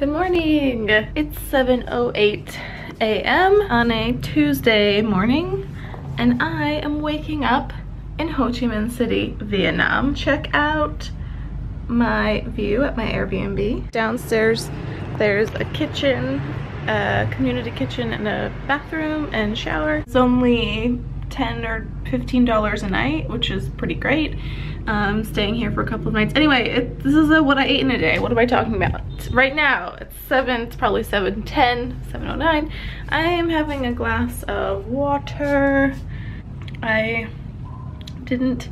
Good morning. It's 7:08 a.m. on a Tuesday morning, and I am waking up in Ho Chi Minh City, Vietnam. Check out my view at my Airbnb. Downstairs, there's a kitchen, a community kitchen, and a bathroom and shower. It's only $10 or $15 a night, which is pretty great. Staying here for a couple of nights. Anyway, this is what I ate in a day. What am I talking about? Right now, it's probably 7:10, 7:09. I am having a glass of water. I didn't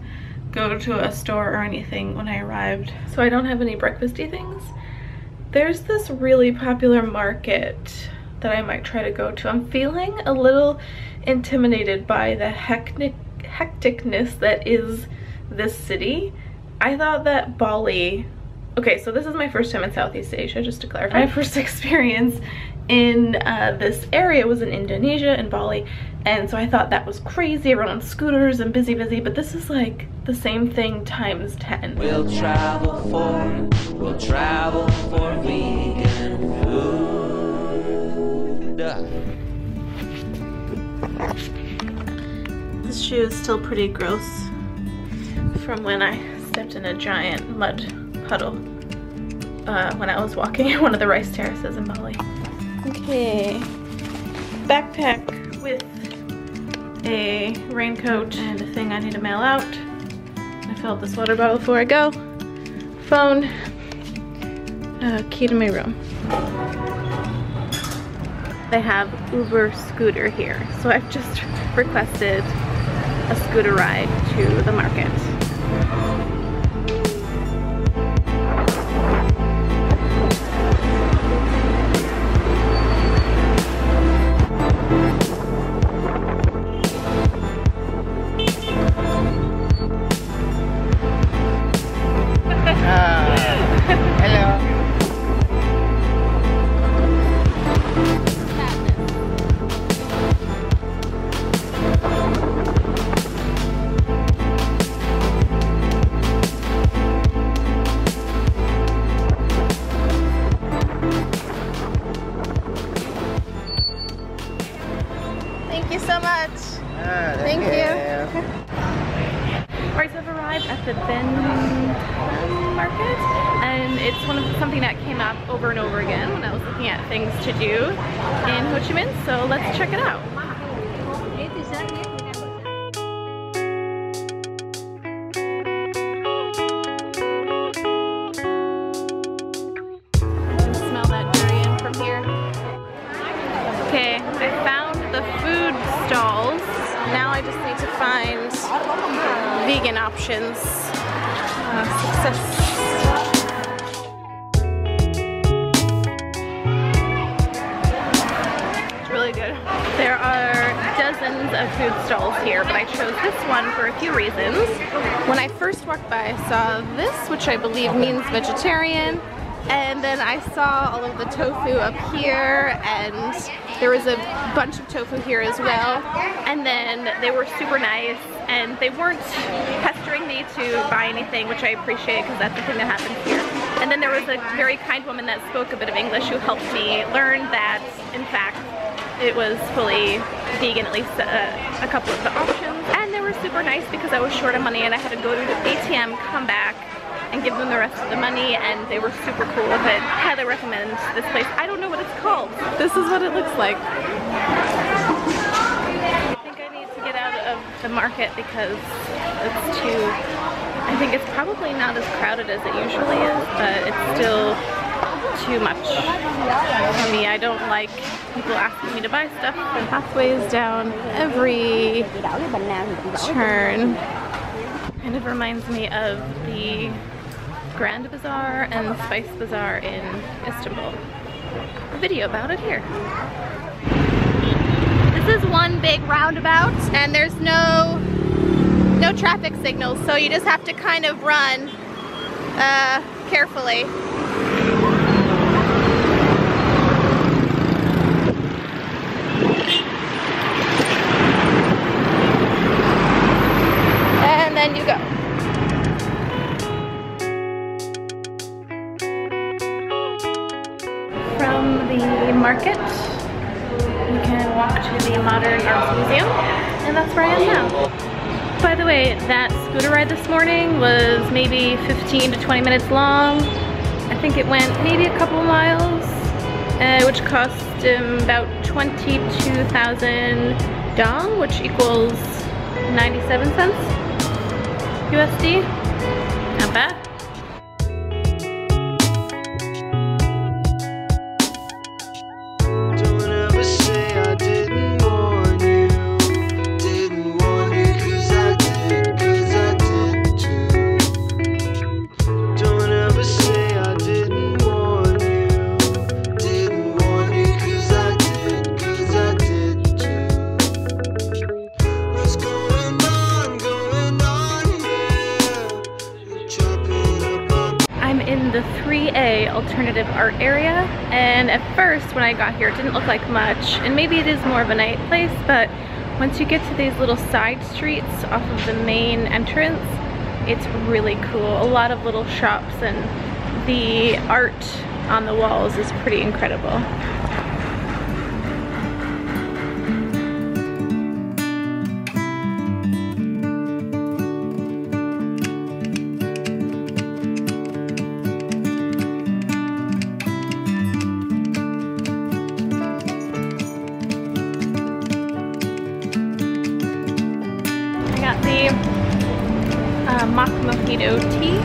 go to a store or anything when I arrived, so I don't have any breakfasty things. There's this really popular market that I might try to go to. I'm feeling a little intimidated by the hecticness that is this city. I thought that Bali, okay, so this is my first time in Southeast Asia, just to clarify. My first experience in this area was in Indonesia, in Bali, and so I thought that was crazy, everyone on scooters and busy, but this is like the same thing times 10. We'll travel for vegan food. This shoe is still pretty gross from when I stepped in a giant mud puddle when I was walking one of the rice terraces in Bali. Okay, backpack with a raincoat and a thing I need to mail out. I fill up this water bottle before I go. Phone, key to my room. They have Uber scooter here, so I've just requested a scooter ride to the market. Market, and it's something that came up over and over again when I was looking at things to do in Ho Chi Minh, so let's check it out. Smell that durian from here. Okay, I found the food stalls. Now I just need to find vegan options. Success. It's really good. There are dozens of food stalls here, but I chose this one for a few reasons. When I first walked by, I saw this, which I believe means vegetarian, and then I saw all of the tofu up here, and there was a bunch of tofu here as well, and then they were super nice, and they weren't pestering me to buy anything, which I appreciate because that's the thing that happens here. And then there was a very kind woman that spoke a bit of English who helped me learn that, in fact, it was fully vegan, at least a couple of the options. And they were super nice because I was short of money and I had to go to the ATM, come back, and give them the rest of the money, and they were super cool with it. Highly recommend this place. I don't know what it's called. This is what it looks like. I think I need to get out of the market because it's I think it's probably not as crowded as it usually is, but it's still too much for me. I don't like people asking me to buy stuff. The pathways down every turn kind of reminds me of the Grand Bazaar and Spice Bazaar in Istanbul. A video about it here. This is one big roundabout, and there's no traffic signals, so you just have to kind of run carefully. And then you go. the market. You can walk to the Modern Arts Museum, and that's where I am now. By the way, that scooter ride this morning was maybe 15 to 20 minutes long. I think it went maybe a couple miles, which cost about 22,000 dong, which equals 97 cents USD. Not bad. The 3A alternative art area, and at first when I got here it didn't look like much, and maybe it is more of a night place, but once you get to these little side streets off of the main entrance, it's really cool. A lot of little shops, and the art on the walls is pretty incredible. Mojito tea.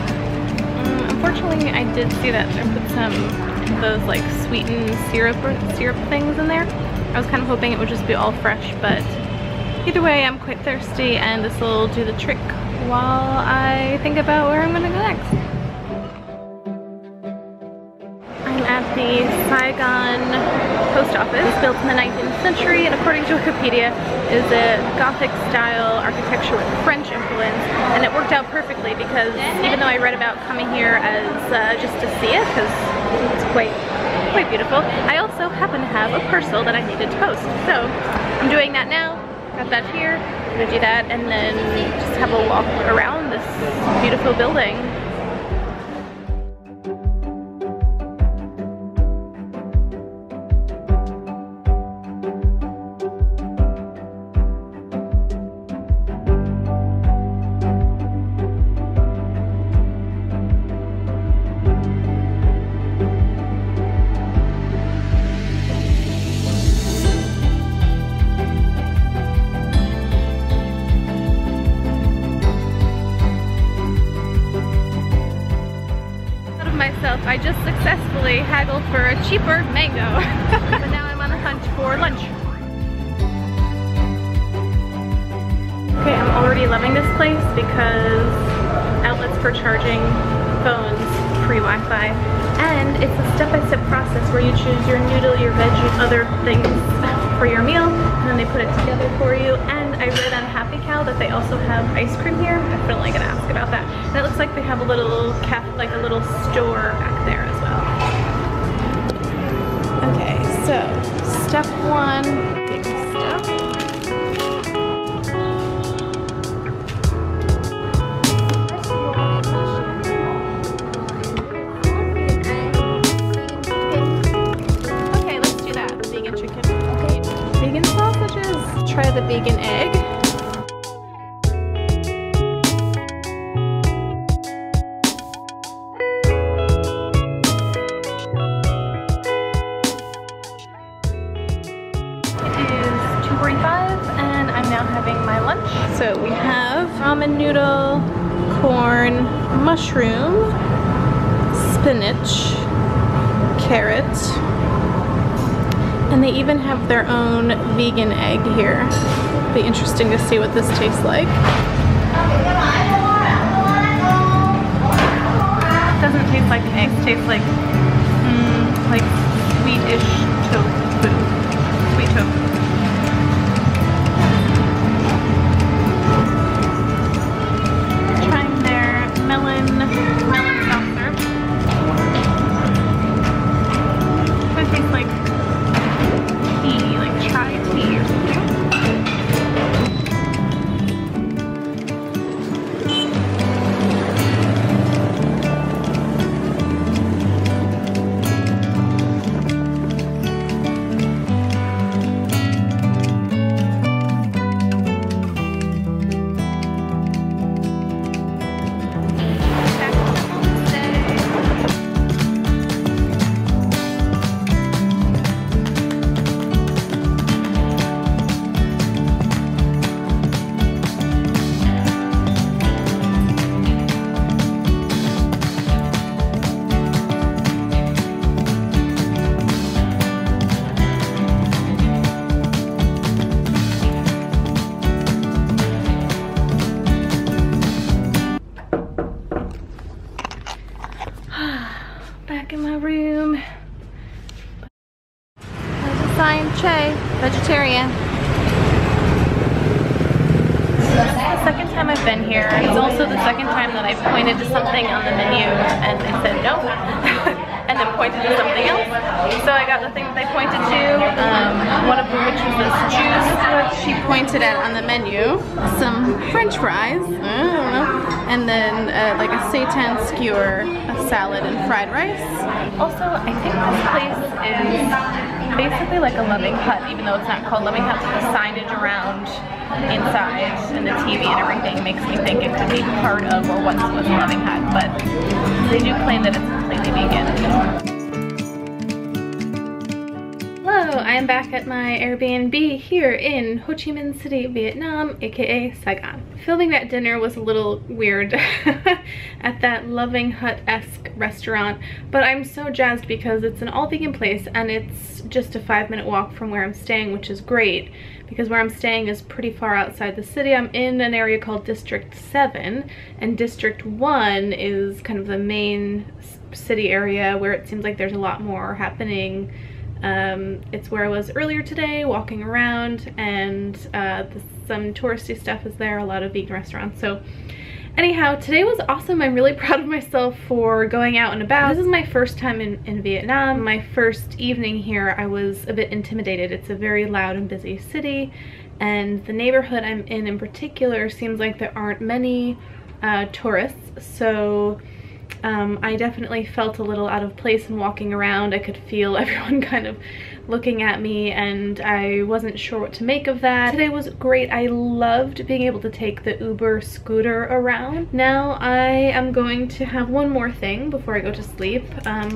Unfortunately, I did see that they put some of those like sweetened syrup things in there. I was kind of hoping it would just be all fresh, but either way, I'm quite thirsty, and this will do the trick while I think about where I'm gonna go next. I'm at the Saigon post office, built in the 19th century, and according to Wikipedia, is a Gothic style architecture with French influence, and it worked out perfectly because even though I read about coming here as just to see it, because it's quite beautiful, I also happen to have a parcel that I needed to post. So I'm doing that now. Got that here. I'm gonna do that and then just have a walk around this beautiful building. I just successfully haggled for a cheaper mango. But now I'm on the hunt for lunch. Okay, I'm already loving this place because outlets for charging phones, free Wi-Fi, and it's a step-by-step process where you choose your noodle, your veggie, other things for your meal, and then they put it together for you. And I read on Happy Cow that they also have ice cream here. I'm definitely gonna ask about that. And it looks like they have a little cafe, like a little store back there as well. Okay, so step one, big step. Okay, let's do that. Vegan chicken. Okay. Vegan sausages. Try the vegan egg. And I'm now having my lunch. So we have ramen noodle, corn, mushroom, spinach, carrot, and they even have their own vegan egg here. Be interesting to see what this tastes like. It doesn't taste like an egg, it tastes like sweetish tofu. Sweet tofu. Melon soft serve. So it tastes like tea, like chai tea or something. Back in my room. There's a sign, Che, vegetarian. This is the second time I've been here. It's also the second time that I've pointed to something on the menu and they said no. And then pointed to something else. So I got the thing that they pointed to, one of which was this juice that she pointed at on the menu. Some french fries, I don't know. And then like a seitan skewer, a salad, and fried rice. Also, I think this place is basically like a Loving Hut, even though it's not called Loving Hut, but the signage around inside and the TV and everything makes me think it could be part of or once was a Loving Hut, but they do claim that it's completely vegan. Hello, I am back at my Airbnb here in Ho Chi Minh City, Vietnam, aka Saigon. Filming that dinner was a little weird at that Loving Hut-esque restaurant, but I'm so jazzed because it's an all-vegan place and it's just a 5-minute walk from where I'm staying, which is great because where I'm staying is pretty far outside the city. I'm in an area called District 7, and District 1 is kind of the main city area where it seems like there's a lot more happening. It's where I was earlier today, walking around, and some touristy stuff is there, a lot of vegan restaurants. So anyhow, today was awesome. I'm really proud of myself for going out and about. This is my first time in Vietnam. My first evening here, I was a bit intimidated. It's a very loud and busy city, and the neighborhood I'm in particular seems like there aren't many tourists, so I definitely felt a little out of place in walking around. I could feel everyone kind of looking at me and I wasn't sure what to make of that. Today was great. I loved being able to take the Uber scooter around. Now I am going to have one more thing before I go to sleep.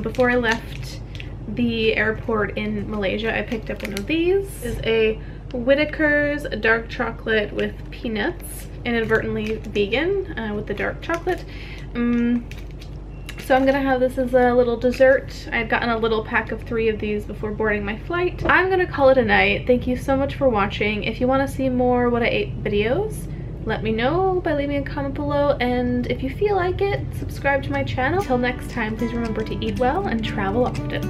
Before I left the airport in Malaysia, I picked up one of these. This is a Whitaker's dark chocolate with peanuts, inadvertently vegan with the dark chocolate. So I'm gonna have this as a little dessert. I'd gotten a little pack of 3 of these before boarding my flight. I'm gonna call it a night. Thank you so much for watching. If you want to see more what I ate videos, let me know by leaving a comment below, and if you feel like it, subscribe to my channel. Till next time, please remember to eat well and travel often.